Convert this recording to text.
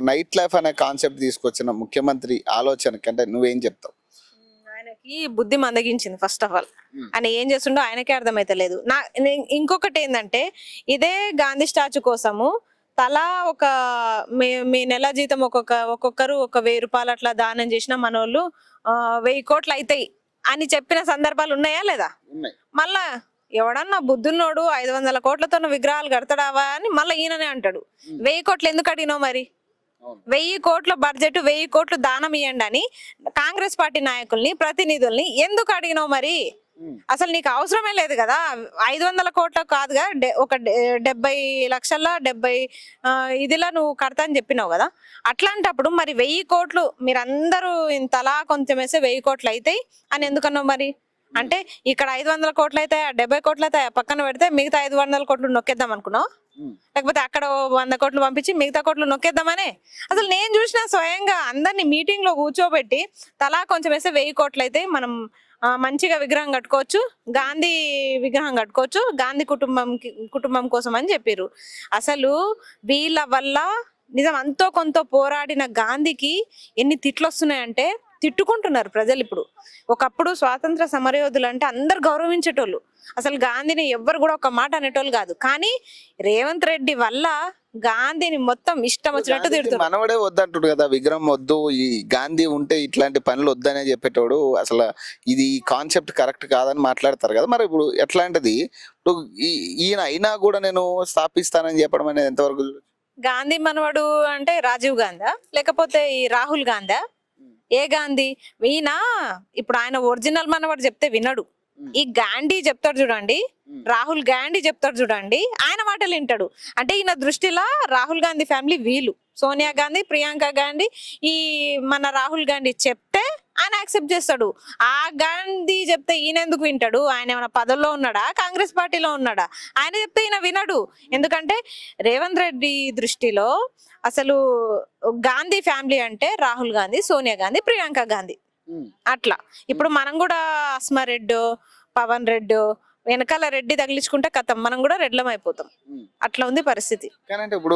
Night life అనే concept తీసుకొచ్చిన ముఖ్యమంత్రి ఆలోచనకి అంటే నువ్వేం చెప్తావు? ఆయనకి బుద్ధి మందగించింది ఫస్ట్ ఆఫ్ ఆల్. ఆయన ఏం చేస్తుండో ఆయనకే అర్థమైతలేదు. ఇంకొకటి ఏంటంటే, ఇదే గాంధీ స్టాచ్యూ కోసము తలా ఒక మీ నెల జీతం ఒక్కొక్కరు 1000 రూపాయలు అట్లా దానం చేసిన మనోళ్ళు 1000 కోట్లు అవుతాయి అని చెప్పిన సందర్భాలు ఉన్నాయా లేదా? మళ్ళా ఎవడన్నా బుద్ధున్నోడు 500 కోట్లతో విగ్రహాలు కడతాడావా అని మళ్ళీ ఈయననే అంటాడు. 1000 కోట్లు ఎందుకు అడిగినావు మరి? 1000 కోట్ల బడ్జెట్ 1000 కోట్లు దానం ఇవ్వండి అని కాంగ్రెస్ పార్టీ నాయకుల్ని ప్రతినిధుల్ని ఎందుకు అడిగినావు మరి? అసలు నీకు అవసరమే లేదు కదా. 500 కోట్ల కాదుగా, ఒక 70 లక్షల 70 ఇదిలా నువ్వు కడతా అని చెప్పినావు కదా. అట్లాంటప్పుడు మరి 1000 కోట్లు మీరందరూ ఇంతలా కొంచెం వేస్తే 1000 కోట్లు అవుతాయి అని ఎందుకన్నావు మరి? అంటే ఇక్కడ 500 కోట్లు అయితే 70 కోట్లు అయితే పక్కన పెడితే మిగతా 500 కోట్లు నొక్కేద్దాం అనుకున్నావు, లేకపోతే అక్కడ 100 కోట్లు పంపించి మిగతా కోట్లు నొక్కేద్దామనే? అసలు నేను చూసిన స్వయంగా అందరినీ మీటింగ్ లో కూర్చోబెట్టి తలా కొంచెం వేస్తే 1000 కోట్లు అయితే మనం మంచిగా విగ్రహం కట్టుకోవచ్చు, గాంధీ విగ్రహం కట్టుకోవచ్చు గాంధీ కుటుంబం కోసం అని చెప్పారు. అసలు వీళ్ళ వల్ల నిజం అంతో కొంత పోరాడిన గాంధీకి ఎన్ని తిట్లు వస్తున్నాయంటే తిట్టుకుంటున్నారు ప్రజలు. ఇప్పుడు ఒకప్పుడు స్వాతంత్ర సమరయోధులు అంటే అందరు గౌరవించేటోళ్ళు, అసలు గాంధీని ఎవ్వరు కూడా ఒక మాట అనేటోళ్ళు కాదు. కానీ రేవంత్ రెడ్డి వల్ల గాంధీని మొత్తం ఇష్టం వచ్చినట్టు తిడుతున్నారు. మనవడే వద్దంటుడు కదా, విగ్రహం వద్దు, ఈ గాంధీ ఉంటే ఇట్లాంటి పనులు వద్దనే చెప్పేటోడు. అసలు ఇది కాన్సెప్ట్ కరెక్ట్ కాదని మాట్లాడతారు కదా. మరి ఇప్పుడు ఎట్లాంటిది ఇప్పుడు ఈయన అయినా కూడా నేను స్థాపిస్తానని చెప్పడం అనేది ఎంతవరకు? గాంధీ మనవడు అంటే రాజీవ్ గాంధీ లేకపోతే ఈ రాహుల్ గాంధీ? ఏ గాంధీ? ఈయన ఇప్పుడు ఆయన ఒరిజినల్ మనవాడు చెప్తే వినడు. ఈ గాంధీ చెప్తాడు చూడండి, రాహుల్ గాంధీ చెప్తాడు చూడండి, ఆయన మాటలు వింటాడు. అంటే ఈయన దృష్టిలో రాహుల్ గాంధీ ఫ్యామిలీ వీళ్ళు, సోనియా గాంధీ, ప్రియాంక గాంధీ, ఈ మన రాహుల్ గాంధీ చెప్తే ఆయన యాక్సెప్ట్ చేస్తాడు. ఆ గాంధీ చెప్తే ఈయన ఎందుకు వింటాడు? ఆయన ఏమైనా పదవుల్లో ఉన్నాడా, కాంగ్రెస్ పార్టీలో ఉన్నాడా? ఆయన చెప్తే ఈయన వినడు. ఎందుకంటే రేవంత్ రెడ్డి దృష్టిలో అసలు గాంధీ ఫ్యామిలీ అంటే రాహుల్ గాంధీ, సోనియా గాంధీ, ప్రియాంక గాంధీ అట్లా. ఇప్పుడు మనం కూడా అస్మారెడ్డి, పవన్ రెడ్డి వెనకాల రెడ్డి తగిలించుకుంటే కథం మనం కూడా రెడ్లం అయిపోతాం. అట్లా ఉంది పరిస్థితి. కానీ ఇప్పుడు